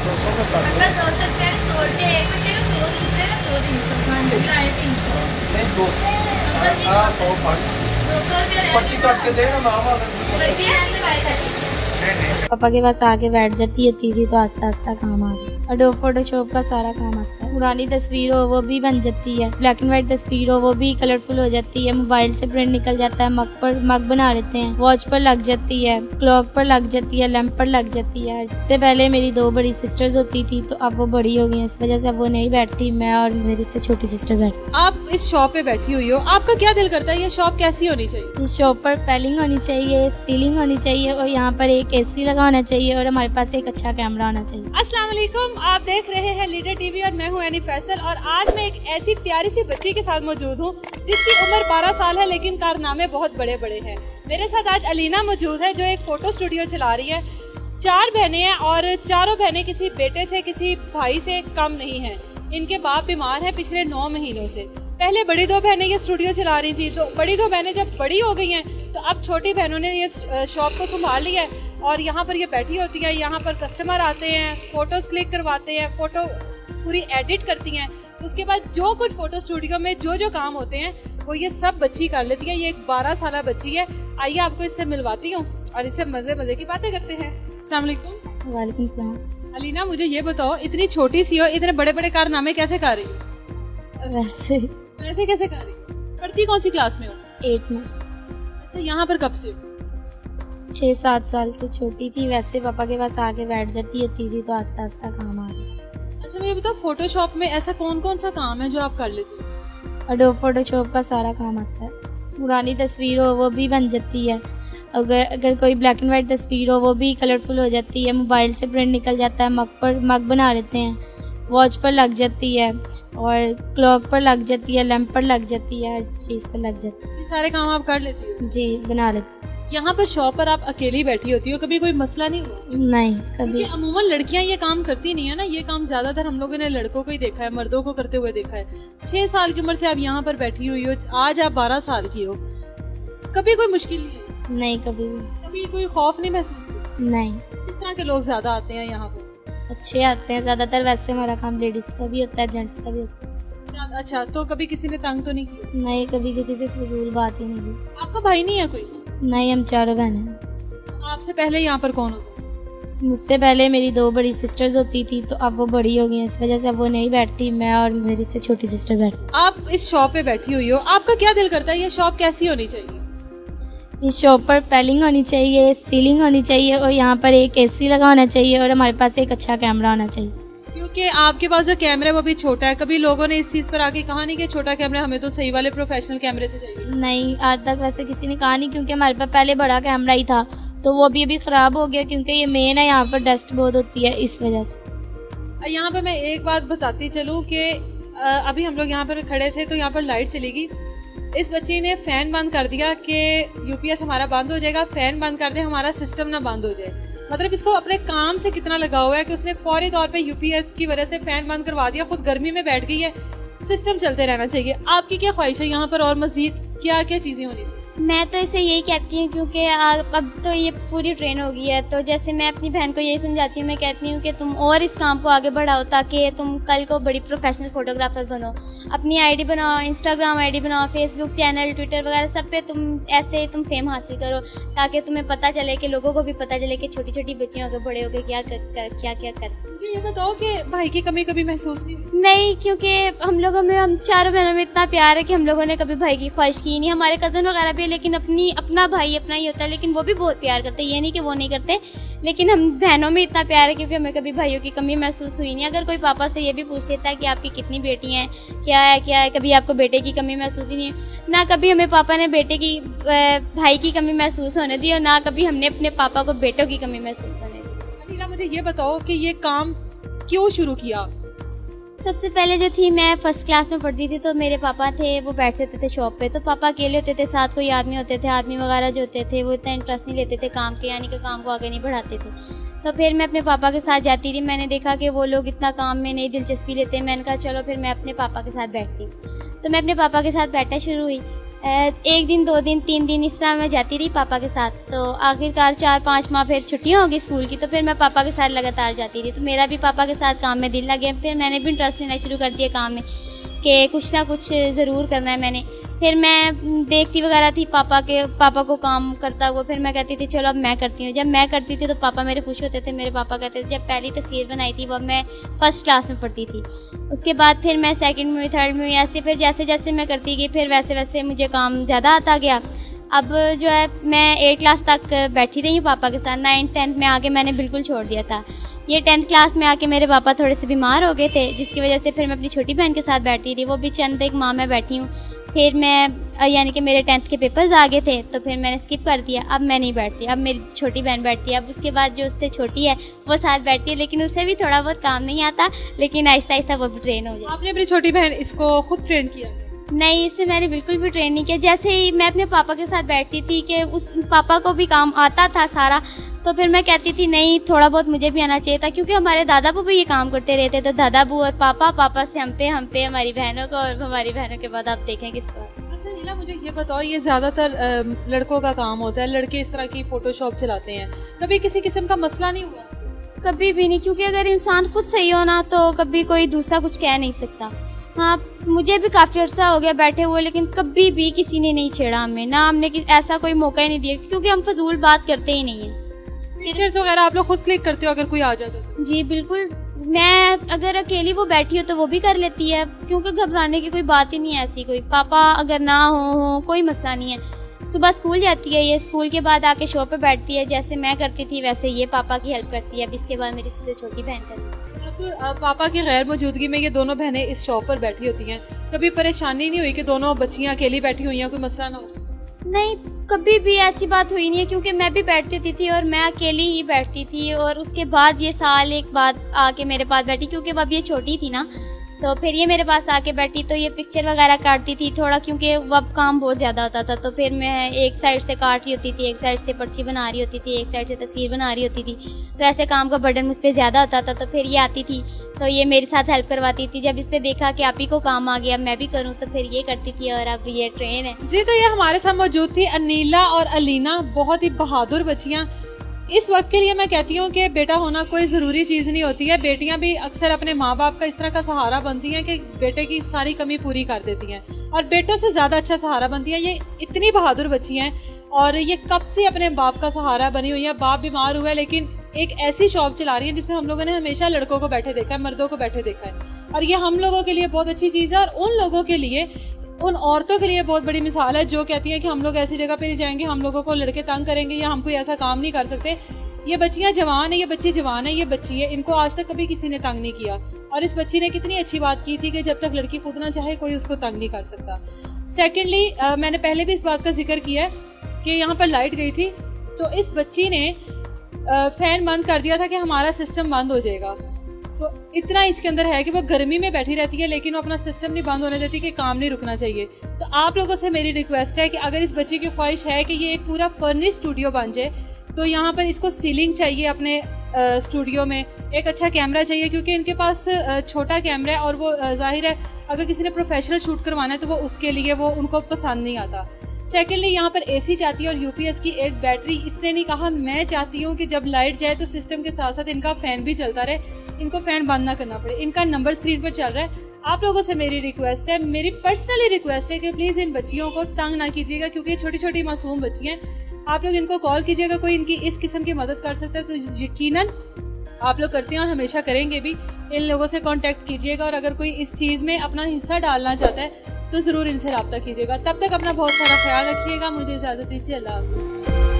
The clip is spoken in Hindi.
200 में कर दो। अंकल 200 रुपये 100 रुपये एक बच्चे का 100 दूसरे का 100 300 मान लीजिए 350। नहीं 200 अंकल जी हाँ 100 फट 200 रुपये पर्ची काट के देना नाम आगे। बच्चे हैं तो भाई खाती पापा के पास आके बैठ जाती है तीजी तो आस्ता आस्ता काम आ गया। और फोटोशॉप का सारा काम आता है। पुरानी तस्वीर हो वो भी बन जाती है, ब्लैक एंड व्हाइट तस्वीर हो वो भी कलरफुल हो जाती है। मोबाइल से प्रिंट निकल जाता है, मग बना लेते हैं, वॉच पर लग जाती है, क्लॉक पर लग जाती है, लैंप पर लग जाती है। इससे पहले मेरी 2 बड़ी सिस्टर्स होती थी तो अब वो बड़ी हो गई हैं, इस वजह से अब वो नहीं बैठती, मैं और मेरी से छोटी सिस्टर बैठती। आप इस शॉप पे बैठी हुई हो, आपका क्या दिल करता है ये शॉप कैसी होनी चाहिए? इस शॉप पर पैलिंग होनी चाहिए, सीलिंग होनी चाहिए और यहाँ पर एक एसी लगा होना चाहिए और हमारे पास एक अच्छा कैमरा होना चाहिए। अस्सलाम वालेकुम, आप देख रहे हैं लीडर टीवी और मैं हूं एनी फैसल। और आज मैं एक ऐसी प्यारी सी बच्ची के साथ मौजूद हूं जिसकी उम्र 12 साल है लेकिन कारनामे बहुत बड़े बड़े हैं। मेरे साथ आज अलीना मौजूद है जो एक फोटो स्टूडियो चला रही है। 4 बहनें हैं और चारों बहनें किसी बेटे से किसी भाई से कम नहीं हैं। इनके बाप बीमार हैं पिछले 9 महीनों से। पहले बड़ी 2 बहनें ये स्टूडियो चला रही थी, तो बड़ी 2 बहनें जब बड़ी हो गई हैं तो अब छोटी बहनों ने ये शॉप को संभाल लिया है और यहाँ पर ये बैठी होती है। यहाँ पर कस्टमर आते हैं, फोटोज क्लिक करवाते हैं, फोटो पूरी एडिट करती हैं। उसके बाद जो कुछ फोटो स्टूडियो में जो काम होते हैं वो ये सब बच्ची कर लेती है। ये एक 12 साल बच्ची है। आइए आपको इससे मिलवाती हूँ और इससे मजे की बातें करते हैं। अस्सलाम वालेकुम। वालेकुम सलाम। अलीना, मुझे ये बताओ, इतनी छोटी सी हो, इतने बड़े बड़े कारनामे कैसे कर रही हो? वैसे कैसे कर रही हो? पढ़ती कौन सी क्लास में हो? 8 में। अच्छा, यहाँ पर कब से हो? 6-7 साल से छोटी थी, वैसे पापा के पास आके बैठ जाती है तीजी तो आस्ता आस्ता काम आ गया। अच्छा, मुझे बताओ, फोटोशॉप में ऐसा कौन कौन सा काम है जो आप कर लेती हो? और फोटोशॉप का सारा काम आता है। पुरानी तस्वीर हो वो भी बन जाती है, अगर कोई ब्लैक एंड व्हाइट तस्वीर हो वो भी कलरफुल हो जाती है। मोबाइल से प्रिंट निकल जाता है, मग बना लेते हैं, वॉच पर लग जाती है और क्लॉक पर लग जाती है, लैंप पर लग जाती है, हर चीज़ पर लग जाती है। ये सारे काम आप कर लेती हो? जी, बना लेती हूँ। यहाँ पर शॉप पर आप अकेली बैठी होती हो, कभी कोई मसला नहीं हुआ? नहीं कभी। ये अमूमन लड़कियां ये काम करती नहीं है ना, ये काम ज्यादातर हम लोगों ने लड़कों को ही देखा है, मर्दों को करते हुए देखा है। 6 साल की उम्र से आप यहाँ पर बैठी हुई हो, आज आप 12 साल की हो, कभी कोई मुश्किल नहीं है? नहीं कभी भी। कभी कोई खौफ नहीं महसूस हुआ? नहीं। किस तरह के लोग ज्यादा आते हैं यहाँ पर? अच्छे आते हैं ज़्यादातर, वैसे हमारा काम लेडीज़ का भी होता है, जेंट्स का भी होता है। अच्छा, तो कभी किसी ने तंग तो नहीं किया? नहीं, कभी किसी से फजूल बात ही नहीं की। आपका भाई नहीं है कोई? नहीं, हम 4 बहनें हैं। आपसे पहले यहाँ पर कौन होता है? मुझसे पहले मेरी 2 बड़ी सिस्टर्स होती थी तो अब वो बड़ी हो गई हैं, इस वजह से अब वो नहीं बैठती, मैं और मेरी से छोटी सिस्टर बैठती। आप इस शॉप पे बैठी हुई हो, आपका क्या दिल करता है ये शॉप कैसी होनी चाहिए? इस शॉप पर पैलिंग होनी चाहिए, सीलिंग होनी चाहिए और यहाँ पर एक एसी लगा होना चाहिए और हमारे पास एक अच्छा कैमरा होना चाहिए। क्योंकि आपके पास जो कैमरा है वो भी छोटा है, कभी लोगों ने इस चीज पर आके कहा नहीं कि छोटा कैमरा, हमें तो सही वाले प्रोफेशनल कैमरे से चाहिए? नहीं, आज तक वैसे किसी ने कहा नहीं, क्योंकि हमारे पास पहले बड़ा कैमरा ही था तो वो अभी खराब हो गया, क्योंकि ये मेन है, यहाँ पर डस्ट बहुत होती है इस वजह से। यहाँ पर मैं एक बात बताती चलूँ कि अभी हम लोग यहाँ पर खड़े थे तो यहाँ पर लाइट चली गई। इस बच्ची ने फैन बंद कर दिया कि यूपीएस हमारा बंद हो जाएगा, फैन बंद कर दे हमारा सिस्टम ना बंद हो जाए। मतलब इसको अपने काम से कितना लगा हुआ है कि उसने फौरी तौर पे यूपीएस की वजह से फैन बंद करवा दिया, खुद गर्मी में बैठ गई है। सिस्टम चलते रहना चाहिए। आपकी क्या ख्वाहिश है यहाँ पर और मजीद क्या क्या चीजें होनी चाहिए? मैं तो इसे यही कहती हूँ क्योंकि अब तो ये पूरी ट्रेन हो गई है, तो जैसे मैं अपनी बहन को यही समझाती हूँ, मैं कहती हूँ कि तुम और इस काम को आगे बढ़ाओ ताकि तुम कल को बड़ी प्रोफेशनल फोटोग्राफर बनो। अपनी आईडी बनाओ, इंस्टाग्राम आईडी बनाओ, फेसबुक चैनल, ट्विटर वगैरह सब पे तुम फेम हासिल करो ताकि तुम्हें पता चले कि लोगों को भी पता चले कि छोटी छोटी बच्चियों आगे बड़े होकर क्या कर सकते। ये बताओ कि भाई की कमी कभी महसूस नहीं, क्योंकि हम 4 बहनों में इतना प्यार है कि हम लोगों ने कभी भाई की ख्वाहिश की नहीं। हमारे कजन वगैरह भी, लेकिन अपना भाई अपना ही होता है, लेकिन वो भी बहुत प्यार करते हैं, ये नहीं कि वो नहीं करते, लेकिन हम बहनों में इतना प्यार है क्योंकि हमें कभी भाइयों की कमी महसूस हुई नहीं। अगर कोई पापा से ये भी पूछ लेता है कि आपकी कितनी बेटी हैं, क्या है, कभी आपको बेटे की कमी महसूस ही नहीं ना कभी हमें पापा ने भाई की कमी महसूस होने दी और ना कभी हमने अपने पापा को बेटों की कमी महसूस होने दी। अनिला, मुझे ये बताओ कि ये काम क्यों शुरू किया? सबसे पहले जो थी, मैं फर्स्ट क्लास में पढ़ती थी तो मेरे पापा थे वो बैठते थे शॉप पे, तो पापा अकेले होते थे, साथ कोई आदमी होते थे, आदमी वगैरह जो होते थे वो इतना इंटरेस्ट नहीं लेते थे काम के, यानी कि काम को आगे नहीं बढ़ाते थे। तो फिर मैं अपने पापा के साथ जाती थी, मैंने देखा कि वो लोग इतना काम में नहीं दिलचस्पी लेते, मैंने कहा चलो फिर मैं अपने पापा के साथ बैठती हूँ। तो मैं अपने पापा के साथ बैठना शुरू हुई। एक दिन 2 दिन 3 दिन इस तरह मैं जाती रही पापा के साथ। तो आखिरकार 4-5 माह फिर छुट्टियाँ हो गई स्कूल की, तो फिर मैं पापा के साथ लगातार जाती रही। तो मेरा भी पापा के साथ काम में दिल लग गया। फिर मैंने भी इंटरेस्ट लेना शुरू कर दिया काम में कि कुछ ना कुछ ज़रूर करना है मैंने। फिर मैं देखती वगैरह थी पापा को काम करता हुआ। फिर मैं कहती थी चलो अब मैं करती हूँ। जब मैं करती थी तो पापा मेरे खुश होते थे। मेरे पापा कहते थे, जब पहली तस्वीर बनाई थी वो मैं फर्स्ट क्लास में पढ़ती थी। उसके बाद फिर मैं सेकंड में, थर्ड में, ऐसे फिर जैसे जैसे मैं करती गई फिर वैसे वैसे मुझे काम ज़्यादा आता गया। अब जो है मैं 8 क्लास तक बैठी रही हूँ पापा के साथ। 9th 10th में आके मैंने बिल्कुल छोड़ दिया था। ये 10th क्लास में आके मेरे पापा थोड़े से बीमार हो गए थे, जिसकी वजह से फिर मैं अपनी छोटी बहन के साथ बैठी रही। वो भी चंद एक माह में बैठी हूँ। फिर मैं यानी कि मेरे 10th के पेपर्स आ गए थे तो फिर मैंने स्किप कर दिया। अब मैं नहीं बैठती, अब मेरी छोटी बहन बैठती है। अब उसके बाद जो उससे छोटी है वो साथ बैठती है, लेकिन उसे भी थोड़ा बहुत काम नहीं आता, लेकिन आहिस्ता आहिस्ता वो भी ट्रेन हो जाए। आपने अपनी छोटी बहन इसको खुद ट्रेन किया? नहीं, इससे मैंने बिल्कुल भी ट्रेन नहीं किया। जैसे ही मैं अपने पापा के साथ बैठती थी कि उस पापा को भी काम आता था सारा, तो फिर मैं कहती थी नहीं थोड़ा बहुत मुझे भी आना चाहिए था, क्योंकि हमारे दादा भी ये काम करते रहते। तो दादा बू और पापा से हम पे हमारी बहनों को, और हमारी बहनों के बाद आप देखें किसको। अच्छा नीला, मुझे ये बताओ, ये ज़्यादातर लड़कों का काम होता है, लड़के इस तरह की फ़ोटोशॉप चलाते हैं, कभी किसी किस्म का मसला नहीं हुआ? कभी भी नहीं, क्योंकि अगर इंसान खुद सही हो ना तो कभी कोई दूसरा कुछ कह नहीं सकता। हाँ, मुझे भी काफ़ी अर्सा हो गया बैठे हुए, लेकिन कभी भी किसी ने नहीं छेड़ा हमें, ना हमने ऐसा कोई मौका ही नहीं दिया, क्योंकि हम फजूल बात करते ही नहीं है। फीचर्स वगैरह आप लोग खुद क्लिक करते हो अगर कोई आ जाता तो? जी बिल्कुल, मैं अगर अकेली वो बैठी हो तो वो भी कर लेती है, क्योंकि घबराने की कोई बात ही नहीं है ऐसी कोई। पापा अगर ना हो कोई मसला नहीं है। सुबह स्कूल जाती है ये, स्कूल के बाद आके शॉप पे बैठती है, जैसे मैं करती थी वैसे ये पापा की हेल्प करती है। अब इसके बाद मेरी सबसे छोटी बहन करती है। अब पापा की गैर मौजूदगी में ये दोनों बहनें इस शॉप पर बैठी होती हैं, कभी परेशानी नहीं हुई कि दोनों बच्चियां अकेली बैठी हुई हैं, कोई मसला ना हो? नहीं, कभी भी ऐसी बात हुई नहीं है, क्योंकि मैं भी बैठती होती थी और मैं अकेली ही बैठती थी। और उसके बाद ये साल एक बाद आके मेरे पास बैठी, क्योंकि अब ये छोटी थी ना, तो फिर ये मेरे पास आके बैठी। तो ये पिक्चर वगैरह काटती थी थोड़ा, क्योंकि अब काम बहुत ज़्यादा होता था। तो फिर मैं एक साइड से काट रही होती थी, एक साइड से पर्ची बना रही होती थी, एक साइड से तस्वीर बना रही होती थी। तो ऐसे काम का बर्डन मुझ पर ज़्यादा होता था। तो फिर ये आती थी तो ये मेरे साथ हेल्प करवाती थी। जब इसने देखा कि आप ही को काम आ गया मैं भी करूँ, तो फिर ये करती थी। और अब ये ट्रेन है जी। तो ये हमारे साथ मौजूद थी अनीला और अलीना, बहुत ही बहादुर बच्चियाँ। इस वक्त के लिए मैं कहती हूँ कि बेटा होना कोई ज़रूरी चीज़ नहीं होती है। बेटियाँ भी अक्सर अपने माँ बाप का इस तरह का सहारा बनती हैं कि बेटे की सारी कमी पूरी कर देती हैं, और बेटों से ज़्यादा अच्छा सहारा बनती हैं। ये इतनी बहादुर बच्ची हैं और ये कब से अपने बाप का सहारा बनी हुई है। बाप बीमार हुआ है लेकिन एक ऐसी शॉप चला रही है जिसमें हम लोगों ने हमेशा लड़कों को बैठे देखा है, मर्दों को बैठे देखा है। और ये हम लोगों के लिए बहुत अच्छी चीज़ है, और उन लोगों के लिए, उन औरतों के लिए बहुत बड़ी मिसाल है जो कहती है कि हम लोग ऐसी जगह पे नहीं जाएंगे, हम लोगों को लड़के तंग करेंगे या हम कोई ऐसा काम नहीं कर सकते। ये बच्चियां जवान है, ये बच्ची जवान है, ये बच्ची है, इनको आज तक कभी किसी ने तंग नहीं किया। और इस बच्ची ने कितनी अच्छी बात की थी कि जब तक लड़की खुद ना चाहे कोई उसको तंग नहीं कर सकता। सेकेंडली, मैंने पहले भी इस बात का जिक्र किया है कि यहाँ पर लाइट गई थी तो इस बच्ची ने फैन बंद कर दिया था कि हमारा सिस्टम बंद हो जाएगा। तो इतना इसके अंदर है कि वो गर्मी में बैठी रहती है लेकिन वो अपना सिस्टम नहीं बंद होने देती कि काम नहीं रुकना चाहिए। तो आप लोगों से मेरी रिक्वेस्ट है कि अगर इस बच्ची की ख्वाहिश है कि ये एक पूरा फर्निश स्टूडियो बन जाए, तो यहाँ पर इसको सीलिंग चाहिए अपने स्टूडियो में, एक अच्छा कैमरा चाहिए, क्योंकि इनके पास छोटा कैमरा है और वो जाहिर है अगर किसी ने प्रोफेशनल शूट करवाना है तो वो उसके लिए वो उनको पसंद नहीं आता। सेकेंडली, यहाँ पर एसी चाहती है और यूपीएस की एक बैटरी। इसने नहीं कहा, मैं चाहती हूँ कि जब लाइट जाए तो सिस्टम के साथ साथ इनका फैन भी चलता रहे, इनको फैन बंद ना करना पड़े। इनका नंबर स्क्रीन पर चल रहा है। आप लोगों से मेरी रिक्वेस्ट है, मेरी पर्सनली रिक्वेस्ट है कि प्लीज़ इन बच्चियों को तंग ना कीजिएगा, क्योंकि ये छोटी छोटी मासूम बच्ची हैं। आप लोग इनको कॉल कीजिएगा, कोई इनकी इस किस्म की मदद कर सकता है तो यकीनन आप लोग करते हैं और हमेशा करेंगे भी। इन लोगों से कांटेक्ट कीजिएगा और अगर कोई इस चीज़ में अपना हिस्सा डालना चाहता है तो ज़रूर इनसे रब्ता कीजिएगा। तब तक अपना बहुत सारा ख्याल रखिएगा। मुझे इजाज़त दीजिए। अल्लाह हाफ़िज़।